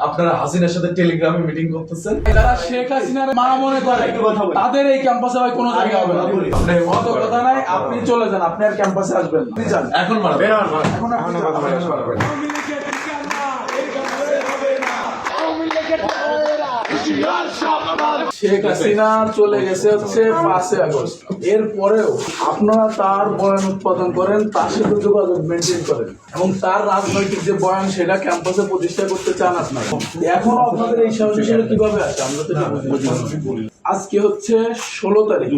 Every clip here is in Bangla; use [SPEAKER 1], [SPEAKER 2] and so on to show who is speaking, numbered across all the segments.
[SPEAKER 1] আপনারা হাসিনার সাথে টেলিগ্রামে মিটিং করতেছেন।
[SPEAKER 2] যারা শেখ হাসিনার মা মনে করে তাদের এই ক্যাম্পাসে ভাই কোনো জায়গা হবে না। অত কথা নাই, আপনি চলে যান, আপনি আর ক্যাম্পাসে আসবেন না। যান
[SPEAKER 1] এখন মারাবেন।
[SPEAKER 2] এখন আপনি মারাবেন। শেখ হাসিনা চলে গেছে হচ্ছে 5 আগস্ট, এরপরেও আপনারা তার বয়ান উৎপাদন করেন, তার সাথে যোগাযোগ মেনটেন করেন এবং তার রাজনৈতিক যে বয়ান সেটা ক্যাম্পাসে প্রতিষ্ঠা করতে চান আপনারা। এখনো আপনাদের এই সাহসিকতা কিভাবে আছে আমরা তো বুঝি। আজকে হচ্ছে 16 তারিখ,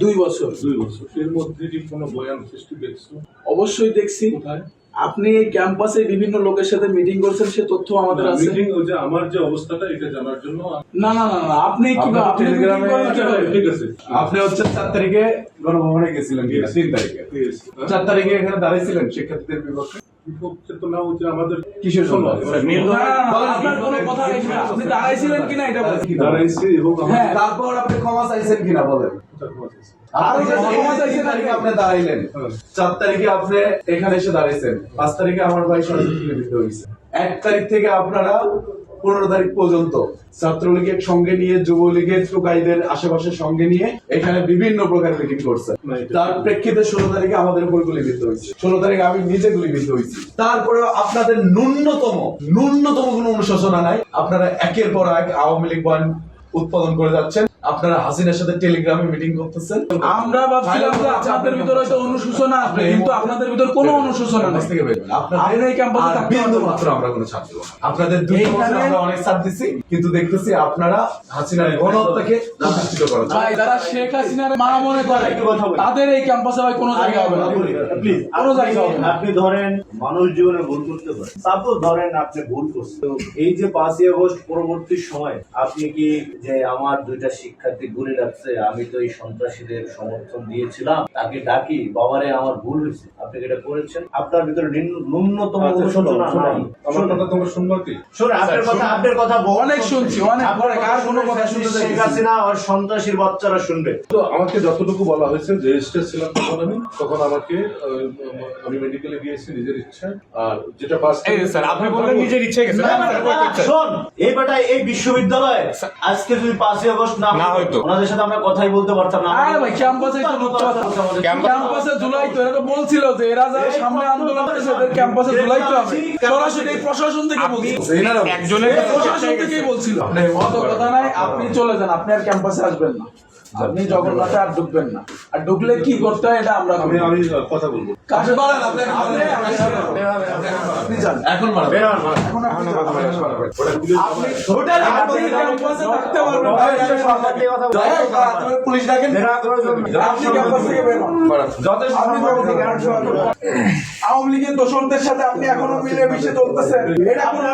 [SPEAKER 2] 2 বছর।
[SPEAKER 3] এর মধ্যে কি কোনো বয়ান সৃষ্টি দেখছো?
[SPEAKER 2] অবশ্যই দেখছি। আপনি ক্যাম্পাসে বিভিন্ন লোকের সাথে মিটিং করছেন, সে তথ্য আমাদের আছে।
[SPEAKER 3] মিটিং ওই যে আমার যে অবস্থাটা এটা জানার জন্য
[SPEAKER 2] না না না না, আপনি কিভাবে টেলিগ্রামে
[SPEAKER 3] ঠিক আছে।
[SPEAKER 1] আপনি হচ্ছে 4 তারিখে গণভবনে গেছিলেন, 3 তারিখে 4 তারিখে এখানে দাঁড়িয়েছিলেন শিক্ষার্থীদের বিপক্ষে।
[SPEAKER 3] বিপক্ষে তো না হচ্ছে আমাদের
[SPEAKER 1] কিসের জন্য?
[SPEAKER 2] আপনার কোনো কথা নেই, আপনি দাঁড়াইছিলেন কিনা এটা বলেন।
[SPEAKER 3] দাঁড়াইছি এবং
[SPEAKER 2] হ্যাঁ,
[SPEAKER 1] তারপর আপনি ক্ষমা চাইছেন কিনা বলেন। আপনি দাঁড়াইলেন 4 তারিখে, আপনি এখানে এসে দাঁড়িয়েছেন। 5 তারিখে আমার ভাই সরাসরি গুলিবিদ্ধ হয়েছে। 1 তারিখ থেকে আপনারা 15 তারিখ পর্যন্ত ছাত্রলীগের সঙ্গে নিয়ে, যুবলীগের টোকাইদের আশেপাশের সঙ্গে নিয়ে এখানে বিভিন্ন প্রকার মিটিং করছে। তার প্রেক্ষিতে 16 তারিখে আমাদের উপর গুলিবিদ্ধ হয়েছে। 16 তারিখে আমি নিজে গুলিবিদ্ধ হয়েছি। তারপরেও আপনাদের ন্যূনতম কোনো অনুশোচনা নাই। আপনারা একের পর এক আওয়ামী লীগ বয়ান উৎপাদন করে যাচ্ছেন। আপনারা হাসিনার সাথে টেলিগ্রামে মিটিং করতেছেন।
[SPEAKER 2] আমরা ভাবছিলাম যে আপনাদের ভিতরে হয়তো অনুশোচনা আসবে, কিন্তু আপনাদের ভিতর কোনো অনুশোচনা নেই।
[SPEAKER 1] থেকে বেরোন।
[SPEAKER 2] আপনাদের এই ক্যাম্পাসে
[SPEAKER 1] আর বিন্দু মাত্র আমরা কোনো ছাড় দেব না। আপনাদের 2 বছর আমরা অনেক ছাড় দিছি, কিন্তু দেখতেছি আপনারা হাসিনার গণহত্যাকে প্রতিষ্ঠিত করার জন্য।
[SPEAKER 2] ভাই যারা শেখ হাসিনার মা মনে করে তাদের এই ক্যাম্পাসে ভাই কোনো জায়গা হবে না।
[SPEAKER 4] প্লিজ
[SPEAKER 2] কোনো জায়গা হবে না।
[SPEAKER 4] আপনি ধরেন মানুষ জীবনে ভুল করতে পারে, সাপোজ ধরেন আপনি ভুল করছেন, তো এই যে 5ই আগস্ট পরবর্তী সময় আপনি কি যে আমার 2টা শিক্ষার্থী গুলি লাগছে, আমি তো এই সন্ত্রাসীদের সমর্থন দিয়েছিলাম, তাকে ডাকি বাবারে আমার ভুল হয়েছে, আপনি কি এটা করেছেন? আপনার ভিতরে ন্যূনতম অনুশোচনা নাই?
[SPEAKER 3] আমার কথা তোমরা শুনবা কি?
[SPEAKER 4] শুনুন, আপনার কথা
[SPEAKER 2] অনেক শুনছি, অনেক পরে কার কোনো কথা শুনতে
[SPEAKER 4] শেখ
[SPEAKER 2] চাইছি।
[SPEAKER 4] হাসিনা আর সন্ত্রাসীর বাচ্চারা শুনবে।
[SPEAKER 3] তো আমাকে যতটুকু বলা হয়েছে, রেজিস্টার ছিলাম তখন আমাকে আমি মেডিকেলে গিয়েছি নিজের ইচ্ছা। আর যেটা
[SPEAKER 5] স্যার আপনি বললেন নিজের ইচ্ছে গেছে।
[SPEAKER 4] শোন, এই বেটা এই বিশ্ববিদ্যালয়ে আজকে যদি 5ই আগস্ট না হতো, ওনাদের সাথে আমরা কথাই বলতে পারতাম না।
[SPEAKER 2] আরে ভাই ক্যাম্পাসে তো মিথ্যা কথা বলছে। ক্যাম্পাসে জুলাই তো এরা তো বলছিল যে এরা যারা সামনে আন্দোলন করছে এদের ক্যাম্পাসে জুলাই তো হবে। সরাসরি এই প্রশাসন থেকে বলছিল,
[SPEAKER 5] একজনের
[SPEAKER 2] প্রশাসন থেকেই বলছিল। অত কথা নাই, আপনি চলে যান, আপনি আর ক্যাম্পাসে আসবেন না। আপনি জগন্নাথে আর ঢুকবেন না। আর ঢুকলে কি করতে হয় এটা আমরা
[SPEAKER 3] আমি কথা বলবো।
[SPEAKER 2] কাছে বলেন আপনি যান।
[SPEAKER 1] এখন মারাবেন।
[SPEAKER 2] এখন আপনি যান।
[SPEAKER 1] আপনি টোটালি
[SPEAKER 2] আপনি ক্যাম্পাসে থাকতে পারবেন না।
[SPEAKER 1] পুলিশ ডাকেন।
[SPEAKER 2] আপনি ক্যাম্পাস থেকে বের হন।
[SPEAKER 1] যথেষ্ট।
[SPEAKER 2] আপনি আওয়ামী লীগের দোষরদের সাথে আপনি এখনো মিলে মিশে চলতেছেন, এটা কোনো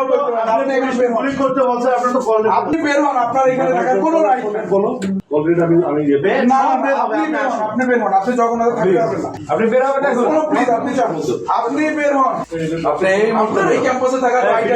[SPEAKER 2] আপনি এখানে বের হন।
[SPEAKER 4] পুলিশ করতে বলছে, আপনি তো কল
[SPEAKER 2] আপনি বের হন, আপনার এখানে থাকার কোনো রাইট নেই।
[SPEAKER 3] অলরেডি আমি
[SPEAKER 2] না, আপনি বের হন, আপনি জগন্নাথে থাকতে পারবেন না।
[SPEAKER 4] আপনি বের হবেন এখন।
[SPEAKER 2] কোনো প্লিজ আপনি যান, আপনি বের হন। আপনার এই ক্যাম্পাসে থাকার রাইট